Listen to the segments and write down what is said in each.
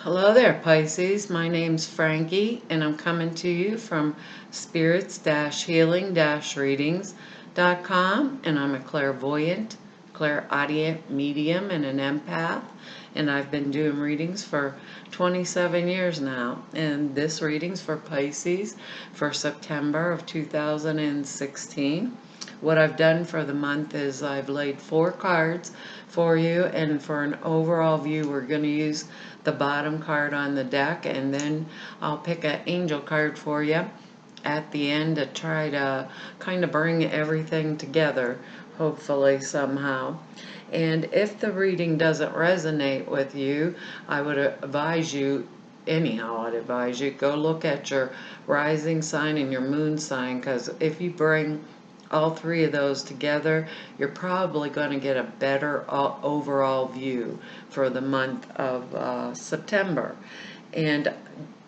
Hello there, Pisces. My name's Frankie, and I'm coming to you from spirits-healing-readings.com, and I'm a clairvoyant, clairaudient medium, and an empath, and I've been doing readings for 27 years now, and this reading's for Pisces for September of 2016. What I've done for the month is I've laid 4 cards for you, and for an overall view we're going to use the bottom card on the deck, and then I'll pick an angel card for you at the end to try to kind of bring everything together, hopefully somehow. And if the reading doesn't resonate with you, I would advise you, anyhow, I'd advise you go look at your rising sign and your moon sign, because if you bring all 3 of those together, you're probably going to get a better overall view for the month of September. And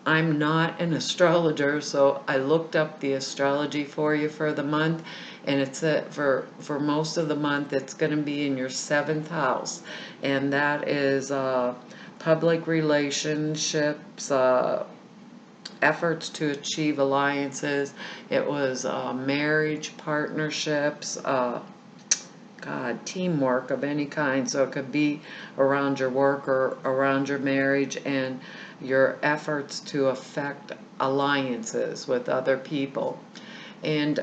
I'm not an astrologer, so I looked up the astrology for you for the month, and it's for most of the month it's going to be in your 7th house, and that is public relationships, efforts to achieve alliances. It was marriage, partnerships, teamwork of any kind. So it could be around your work or around your marriage and your efforts to affect alliances with other people. And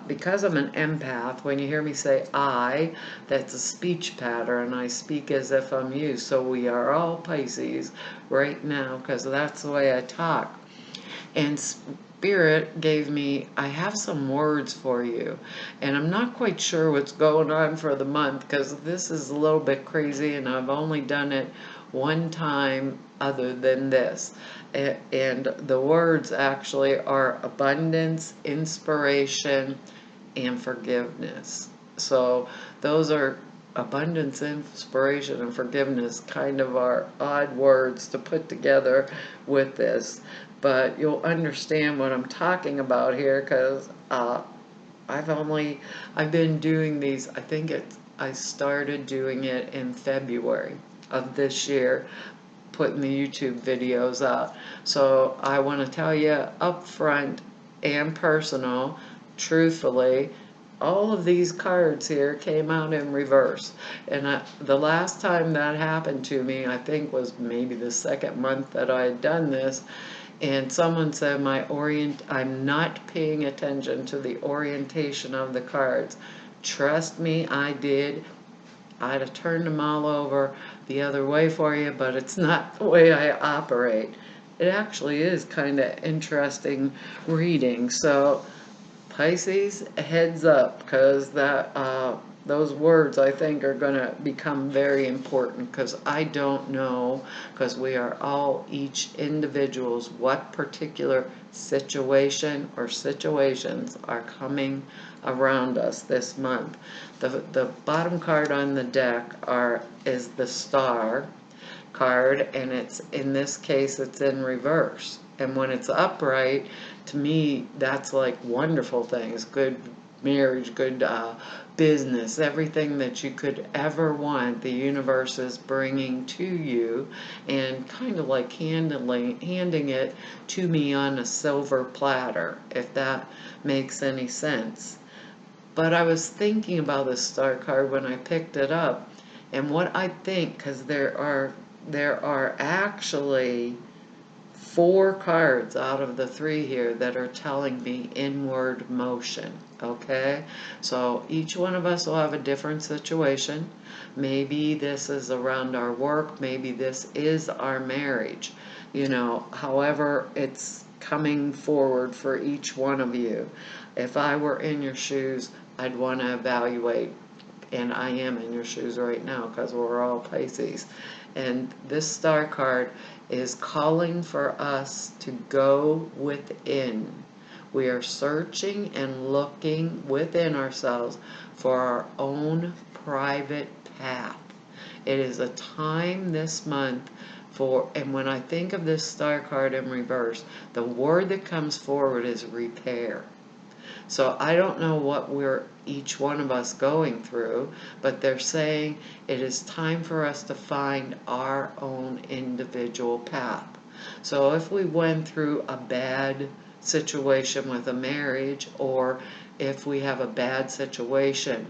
because I'm an empath, when you hear me say I, that's a speech pattern. I speak as if I'm you. So we are all Pisces right now, because that's the way I talk. And Spirit gave me, I have some words for you, and I'm not quite sure what's going on for the month, because this is a little bit crazy, and I've only done it one time other than this. And the words actually are abundance, inspiration, and forgiveness. So those are abundance, inspiration, and forgiveness, kind of are odd words to put together with this, but you'll understand what I'm talking about here, because I've been doing these, I started doing it in February of this year, putting the YouTube videos out. So I want to tell you up front and personal, truthfully, all of these cards here came out in reverse. And the last time that happened to me, I think, was maybe the 2nd month that I had done this. And someone said I'm not paying attention to the orientation of the cards. Trust me, I did. I'd have turned them all over the other way for you, but it's not the way I operate. It actually is kind of interesting reading. So Pisces, heads up, because those words I think are going to become very important, because I don't know, because we are all each individuals, what particular situation or situations are coming around us this month. The bottom card on the deck is the Star card, and it's, in this case, it's in reverse. And when it's upright, to me, that's like wonderful things, good marriage, good business, everything that you could ever want, the universe is bringing to you, and kind of like handing it to me on a silver platter, if that makes any sense. But I was thinking about this Star card when I picked it up, and what I think, because there are actually 4 cards out of the 3 here that are telling me inward motion. Okay, so each one of us will have a different situation. Maybe this is around our work, maybe this is our marriage, however it's coming forward for each one of you. If I were in your shoes, I'd want to evaluate, and I am in your shoes right now, because we're all Pisces. And this Star card is calling for us to go within. We are searching and looking within ourselves for our own private path. It is a time this month and when I think of this Star card in reverse, the word that comes forward is repair. So I don't know what we're each one of us going through, but they're saying it is time for us to find our own individual path. So if we went through a bad situation with a marriage, or if we have a bad situation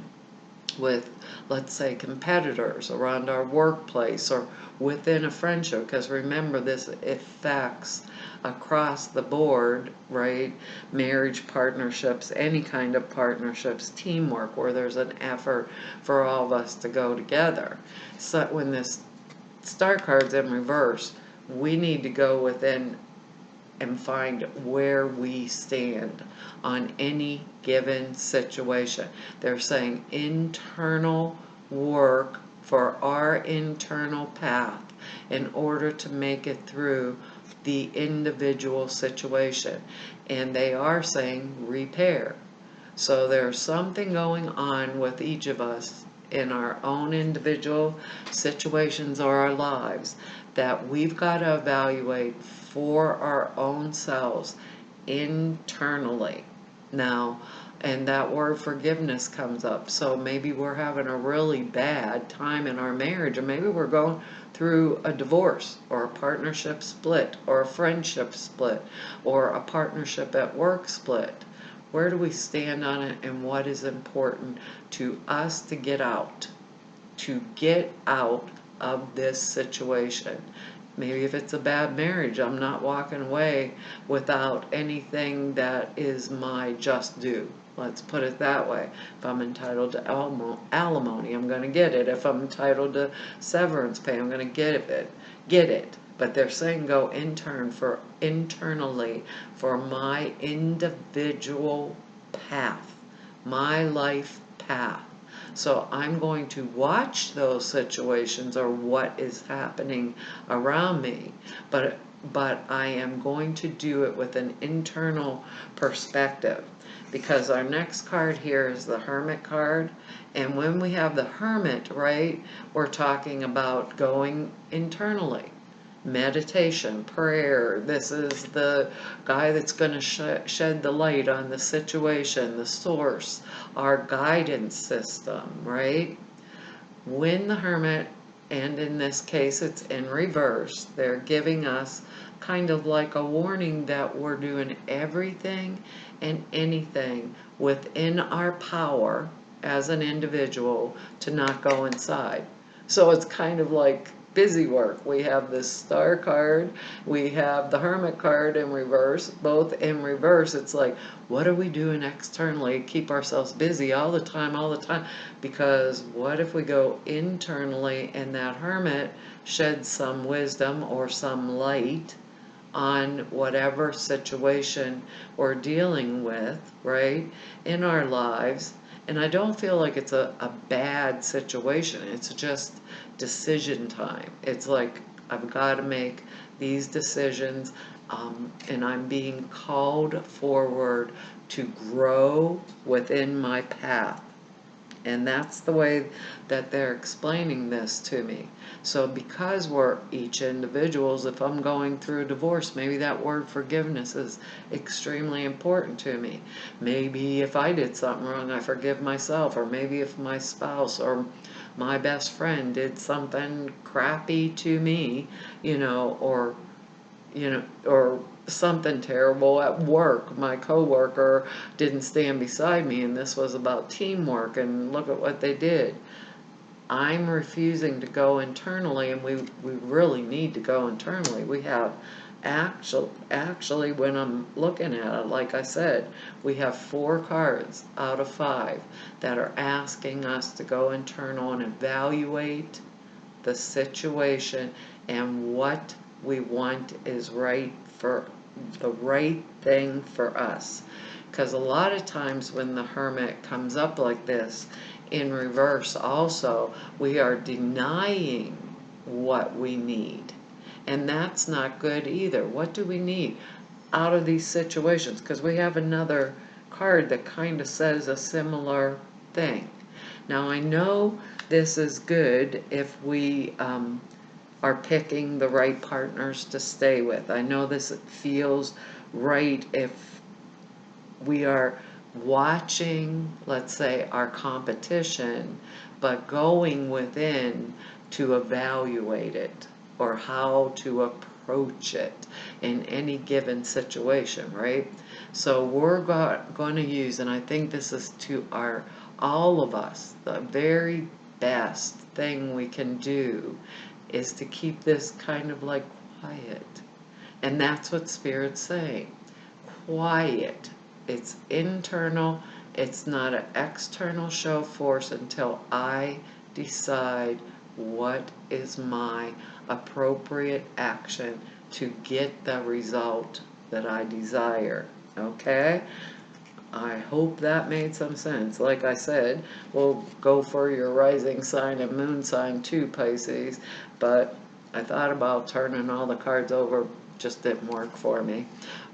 with, let's say, competitors around our workplace or within a friendship, because remember, this affects across the board, right? Marriage, partnerships, any kind of partnerships, teamwork, where there's an effort for all of us to go together. So when this star card's in reverse, we need to go within and find where we stand on any given situation. They're saying internal work for our internal path in order to make it through the individual situation. And they are saying repair. So there's something going on with each of us in our own individual situations or our lives that we've got to evaluate for our own selves internally. Now, and that word forgiveness comes up. So maybe we're having a really bad time in our marriage, or maybe we're going through a divorce or a partnership split or a friendship split or a partnership at work split. Where do we stand on it, and what is important to us to get out of this situation? Maybe if it's a bad marriage, I'm not walking away without anything that is my just due. Let's put it that way. If I'm entitled to alimony, I'm going to get it. If I'm entitled to severance pay, I'm going to get it. But they're saying go internally for my individual path, my life path. So I'm going to watch those situations or what is happening around me, but I am going to do it with an internal perspective, because our next card here is the Hermit card. And when we have the Hermit, right, we're talking about going internally. Meditation, prayer. This is the guy that's going to shed the light on the situation, the source, our guidance system, right? When the Hermit, and in this case it's in reverse, they're giving us kind of like a warning that we're doing everything and anything within our power as an individual to not go inside. So it's kind of like busy work. We have this star card, we have the Hermit card in reverse, both in reverse. It's like, what are we doing externally? Keep ourselves busy all the time, because what if we go internally and that Hermit sheds some wisdom or some light on whatever situation we're dealing with, right, in our lives. And I don't feel like it's a bad situation. It's just decision time. It's like I've got to make these decisions, and I'm being called forward to grow within my path. And that's the way that they're explaining this to me. So because we're each individuals, if I'm going through a divorce, maybe that word forgiveness is extremely important to me. Maybe if I did something wrong, I forgive myself. Or maybe if my spouse or my best friend did something crappy to me, or something terrible at work. My coworker didn't stand beside me, and this was about teamwork, and look at what they did. I'm refusing to go internally, and we really need to go internally. We have actually, when I'm looking at it, like I said, we have 4 cards out of 5 that are asking us to go internal and evaluate the situation and what we want is the right thing for us. Because a lot of times when the Hermit comes up like this in reverse also, we are denying what we need, and that's not good either. What do we need out of these situations? Because we have another card that kind of says a similar thing. Now I know this is good if we are picking the right partners to stay with. I know this feels right if we are watching, let's say, our competition, but going within to evaluate it or how to approach it in any given situation, right? So we're going to use, and I think this is to all of us, the very best thing we can do is to keep this kind of like quiet. And that's what Spirit's saying. Quiet. It's internal. It's not an external show force until I decide what is my appropriate action to get the result that I desire. Okay? I hope that made some sense. Like I said, we'll go for your rising sign and moon sign too, Pisces, but I thought about turning all the cards over, just didn't work for me.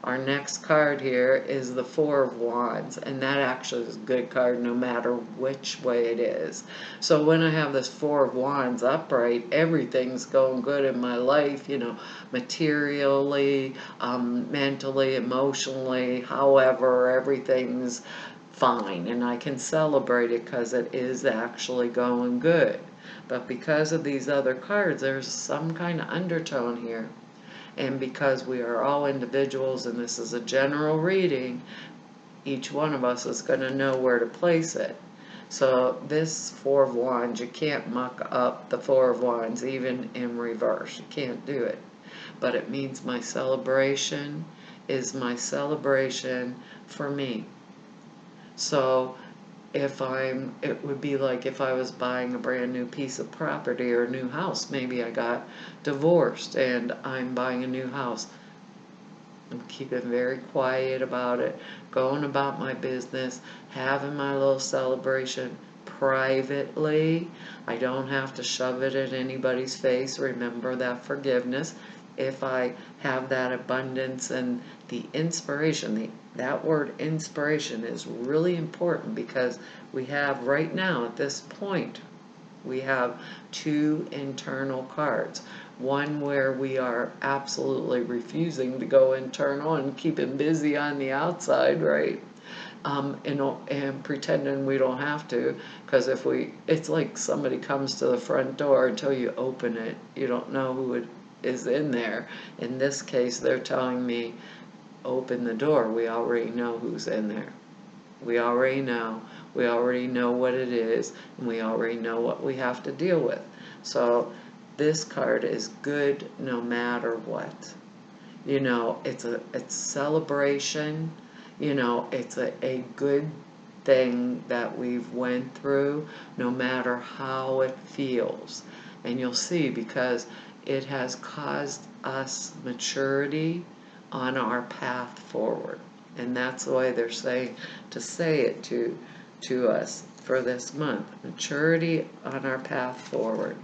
Our next card here is the Four of Wands, and that actually is a good card no matter which way it is. So when I have this Four of Wands upright, everything's going good in my life, materially, mentally, emotionally, however, everything's fine, and I can celebrate it because it is actually going good. But because of these other cards, there's some kind of undertone here. And because we are all individuals and this is a general reading, each one of us is going to know where to place it. So this Four of Wands, you can't muck up the Four of Wands even in reverse. You can't do it. But it means my celebration is my celebration for me. So it would be like if I was buying a brand new piece of property or a new house. Maybe I got divorced and I'm buying a new house. I'm keeping very quiet about it, going about my business, having my little celebration privately. I don't have to shove it in anybody's face. Remember that forgiveness. If I have that abundance and the inspiration, that word inspiration is really important because we have right now at this point, we have two internal cards. One where we are absolutely refusing to go internal and keeping busy on the outside, right? And pretending we don't have to, because it's like somebody comes to the front door until you open it. You don't know who it is in there. In this case, they're telling me, open the door. We already know who's in there. We already know. We already know what it is, and we already know what we have to deal with. So this card is good no matter what. It's celebration. It's a good thing that we've went through, no matter how it feels. And you'll see, because it has caused us maturity on our path forward. And that's the way they're saying to say it to us for this month. Maturity on our path forward.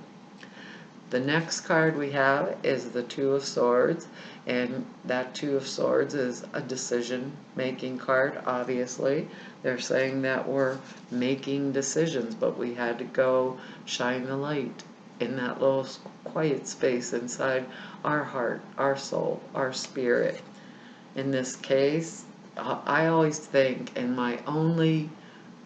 The next card we have is the Two of Swords, and that Two of Swords is a decision-making card, obviously. They're saying that we're making decisions, but we had to go shine the light in that little quiet space inside our heart, our soul, our spirit. In this case, I always think,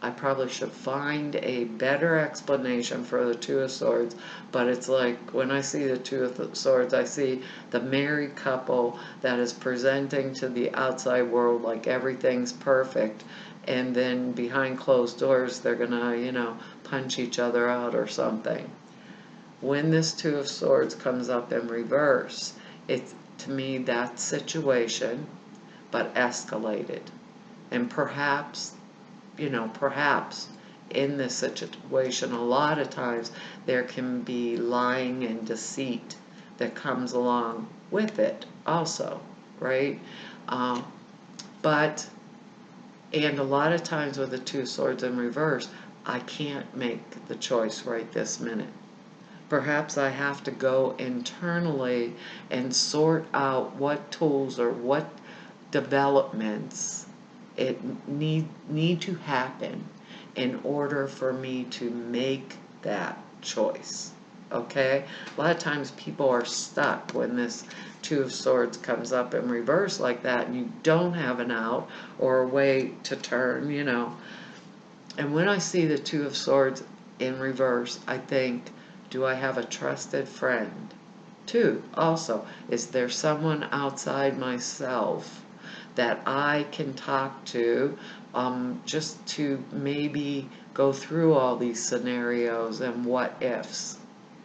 I probably should find a better explanation for the Two of Swords, but it's like when I see the Two of Swords, I see the married couple that is presenting to the outside world like everything's perfect, and then behind closed doors they're gonna, punch each other out or something. When this Two of Swords comes up in reverse, it's, to me, that situation, but escalated. And perhaps in this situation, a lot of times there can be lying and deceit that comes along with it also, right? And a lot of times with the Two Swords in reverse, I can't make the choice right this minute. Perhaps I have to go internally and sort out what tools or what developments need to happen in order for me to make that choice. okay? A lot of times people are stuck when this Two of Swords comes up in reverse like that, and you don't have an out or a way to turn, you know. And when I see the Two of Swords in reverse, I think, do I have a trusted friend? Two, also, is there someone outside myself that I can talk to, just to maybe go through all these scenarios and what ifs,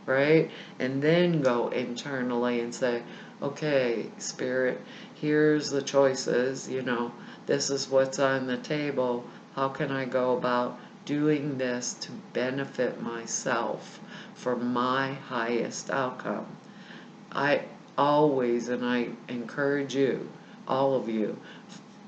right? And then go internally and say, okay, Spirit, here's the choices, you know, this is what's on the table. How can I go about doing this to benefit myself for my highest outcome? I always, and I encourage you, all of you,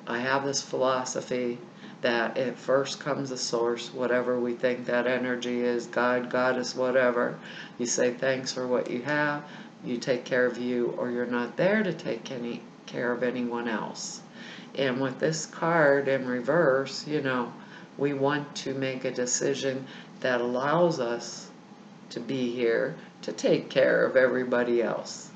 I have this philosophy that it first comes the source, whatever we think that energy is, God, Goddess, whatever. You say thanks for what you have, you take care of you, or you're not there to take any care of anyone else. And with this card in reverse, you know, we want to make a decision that allows us to be here to take care of everybody else.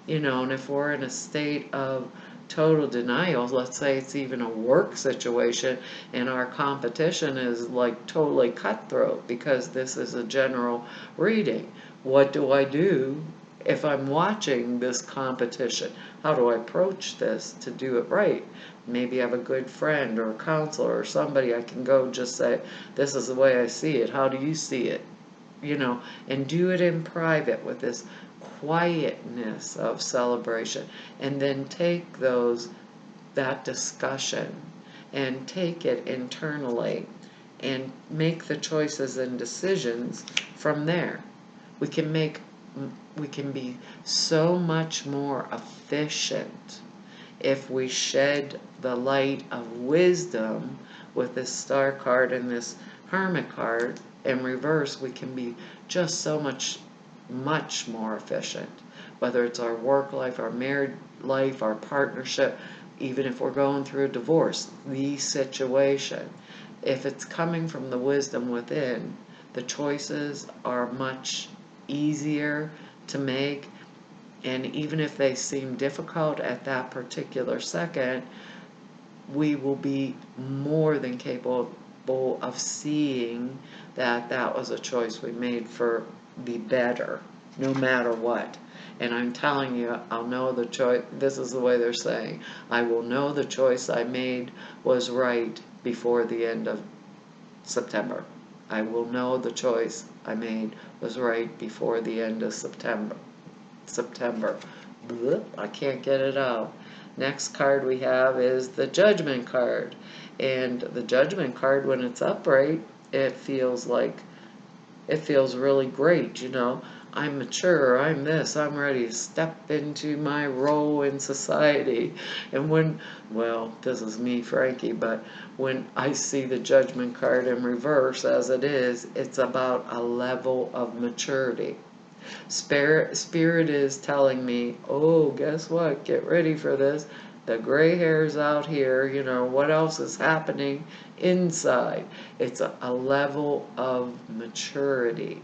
You know, and if we're in a state of total denial, let's say it's even a work situation and our competition is like totally cutthroat, because this is a general reading. What do I do if I'm watching this competition? How do I approach this to do it right? Maybe I have a good friend or a counselor or somebody I can go just say, this is the way I see it. How do you see it? You know, and do it in private with this quietness of celebration, and then take that discussion and take it internally and make the choices and decisions from there. We can be so much more efficient if we shed the light of wisdom with this Star card and this Hermit card in reverse. We can be just so much more efficient, whether it's our work life, our married life, our partnership, even if we're going through a divorce, the situation. If it's coming from the wisdom within, the choices are much easier to make, and even if they seem difficult at that particular second, we will be more than capable of seeing that that was a choice we made for the better, no matter what. And I'm telling you, I'll know the choice. This is the way they're saying, I will know the choice I made was right before the end of September. I will know the choice I made was right before the end of September. Blip, I can't get it out. Next card we have is the Judgment card. And the Judgment card, when it's upright, it feels really great, you know. I'm mature, I'm this, I'm ready to step into my role in society. And well, this is me, Frankie, but when I see the Judgment card in reverse as it is, it's about a level of maturity. Spirit is telling me, oh, guess what? Get ready for this. The gray hair's out here, you know, what else is happening inside? It's a level of maturity.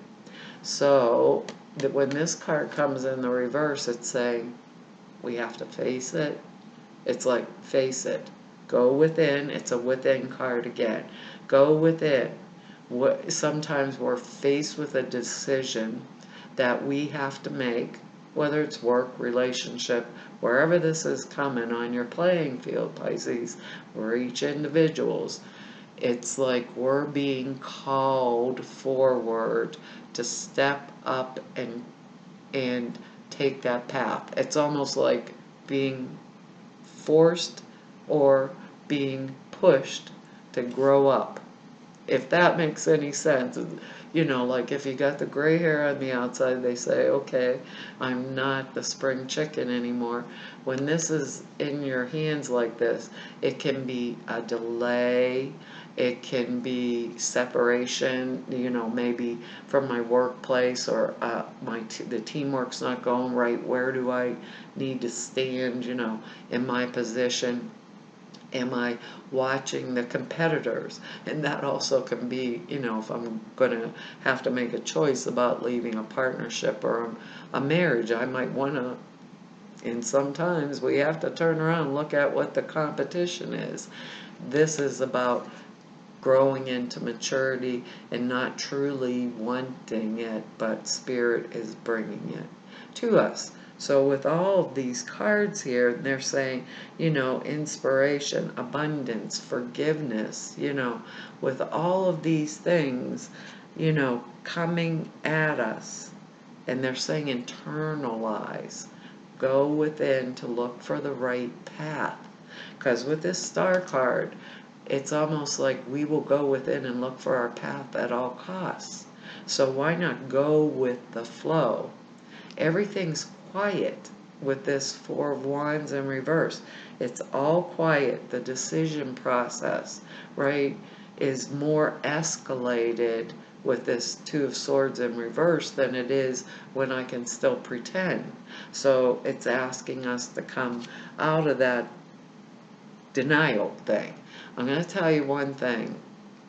So that when this card comes in the reverse, it's saying we have to face it. It's like, face it. Go within. It's a within card again. Go within. Sometimes we're faced with a decision that we have to make, whether it's work, relationship, wherever this is coming on your playing field, Pisces, we're each individuals. It's like we're being called forward to step up and take that path. It's almost like being forced or being pushed to grow up, if that makes any sense. You know, like if you got the gray hair on the outside, they say, okay, I'm not the spring chicken anymore. When this is in your hands like this, it can be a delay, it can be separation, you know, maybe from my workplace, or the teamwork's not going right. Where do I need to stand, you know, in my position? Am I watching the competitors? And that also can be, if I'm going to have to make a choice about leaving a partnership or a marriage, I might want to, and sometimes we have to turn around and look at what the competition is. This is about growing into maturity and not truly wanting it, but Spirit is bringing it to us. So with all of these cards here, they're saying, inspiration, abundance, forgiveness, with all of these things, coming at us. And they're saying internalize. Go within to look for the right path. Because with this star card, it's almost like we will go within and look for our path at all costs. So why not go with the flow? Everything's quiet with this Four of Wands in reverse. It's all quiet. The decision process, right, is more escalated with this Two of Swords in reverse than it is when I can still pretend. So it's asking us to come out of that denial thing. I'm going to tell you one thing,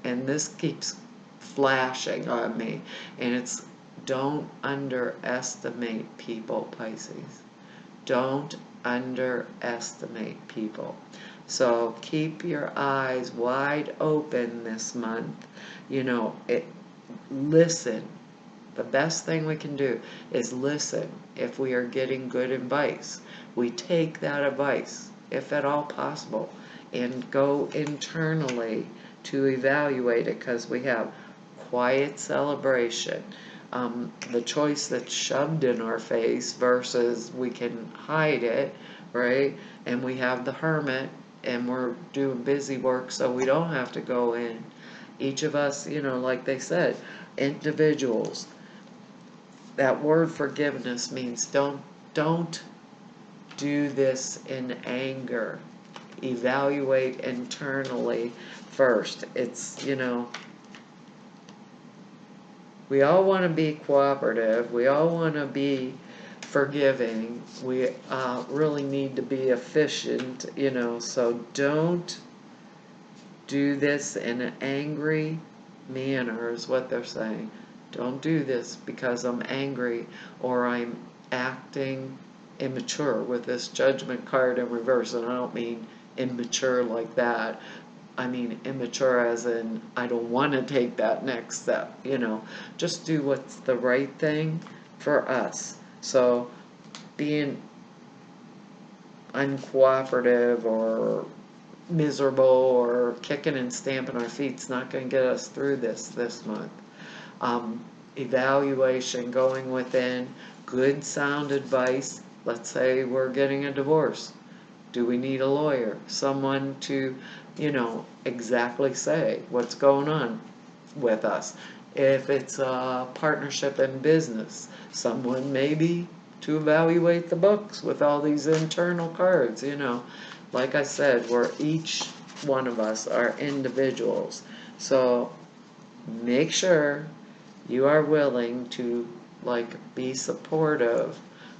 and this keeps flashing on me, and it's don't underestimate people, Pisces. Don't underestimate people. So keep your eyes wide open this month. Listen. The best thing we can do is listen if we are getting good advice. We take that advice, if at all possible, and go internally to evaluate it, because we have quiet celebration. The choice that's shoved in our face versus we can hide it, right? And we have the Hermit, and we're doing busy work so we don't have to go in. Each of us, like they said, individuals. That word forgiveness means don't do this in anger. Evaluate internally first. It's, we all want to be cooperative. We all want to be forgiving. We really need to be efficient, so don't do this in an angry manner is what they're saying. Don't do this because I'm angry or I'm acting immature with this Judgment card in reverse. And I don't mean immature like that. I mean immature as in I don't want to take that next step. Just do what's the right thing for us. So being uncooperative or miserable or kicking and stamping our feet's not going to get us through this month. Evaluation, going within, good sound advice. Let's say we're getting a divorce. Do we need a lawyer? Someone to, exactly say what's going on with us. If it's a partnership in business, someone maybe to evaluate the books with all these internal cards, Like I said, we're each one of us are individuals. So make sure you are willing to be supportive,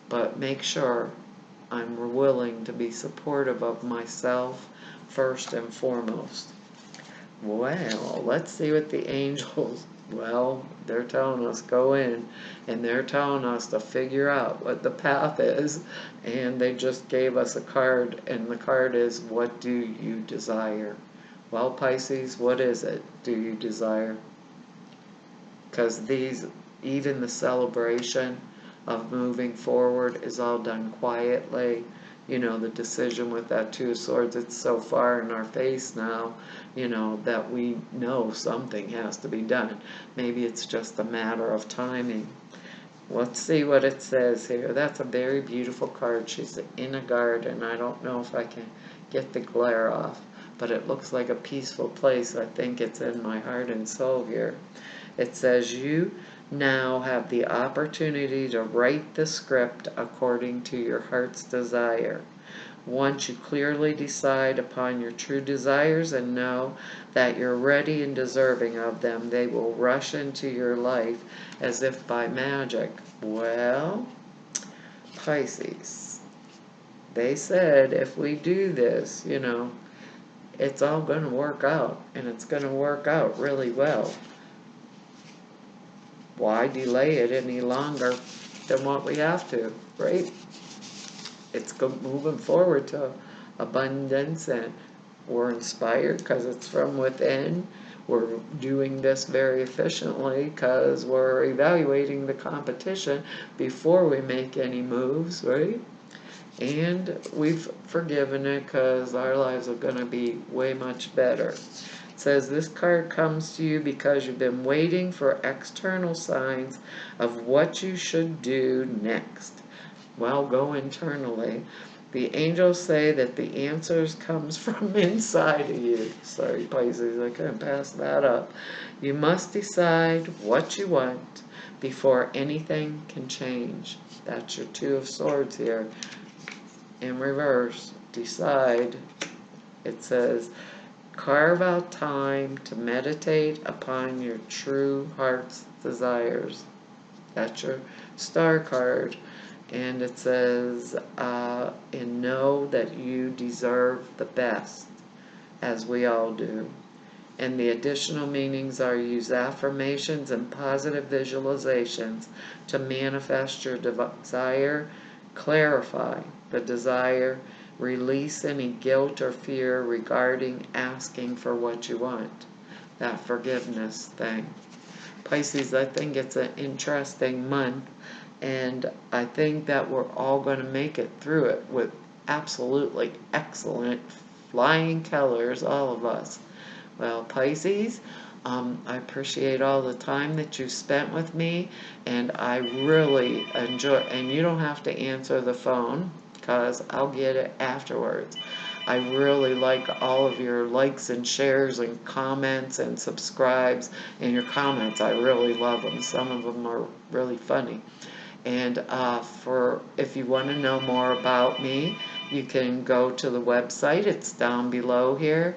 but make sure I'm willing to be supportive of myself first and foremost. Well, let's see what the angels, they're telling us go in, and they're telling us to figure out what the path is, and they just gave us a card, and the card is, what do you desire? Well, Pisces, what is it do you desire? Because even the celebration of moving forward is all done quietly. The decision with that Two of Swords, it's so far in our face now, that we know something has to be done. Maybe it's just a matter of timing. Let's see what it says here. That's a very beautiful card. She's in a garden. I don't know if I can get the glare off, but it looks like a peaceful place. I think it's in my heart and soul here. It says, you now have the opportunity to write the script according to your heart's desire. Once you clearly decide upon your true desires and know that you're ready and deserving of them, they will rush into your life as if by magic. Well, Pisces, they said if we do this, it's all going to work out, and it's going to work out really well. Why delay it any longer than what we have to, right? It's moving forward to abundance, and we're inspired because it's from within. We're doing this very efficiently because we're evaluating the competition before we make any moves, right? And we've forgiven it because our lives are going to be way much better. It says this card comes to you because you've been waiting for external signs of what you should do next. Well, go internally. The angels say that the answers comes from inside of you. Sorry, Pisces, I couldn't pass that up. You must decide what you want before anything can change. That's your Two of Swords here. In reverse, decide. It says, carve out time to meditate upon your true heart's desires. That's your Star card. And it says, and know that you deserve the best, as we all do. And the additional meanings are use affirmations and positive visualizations to manifest your desire, clarify the desire, release any guilt or fear regarding asking for what you want. That forgiveness thing. Pisces, I think it's an interesting month, and I think that we're all going to make it through it with absolutely excellent flying colors, all of us. Well, Pisces, I appreciate all the time that you've spent with me, and I really enjoy, and you don't have to answer the phone because I'll get it afterwards. I really like all of your likes and shares and comments and subscribes, and your comments, I really love them. Some of them are really funny. And if you want to know more about me, you can go to the website. It's down below here.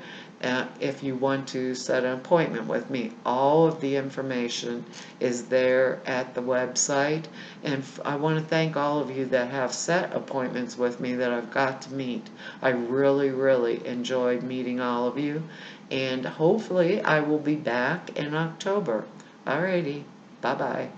If you want to set an appointment with me, all of the information is there at the website. And I want to thank all of you that have set appointments with me that I've got to meet. I really, really enjoyed meeting all of you. And hopefully I will be back in October. Alrighty, bye-bye.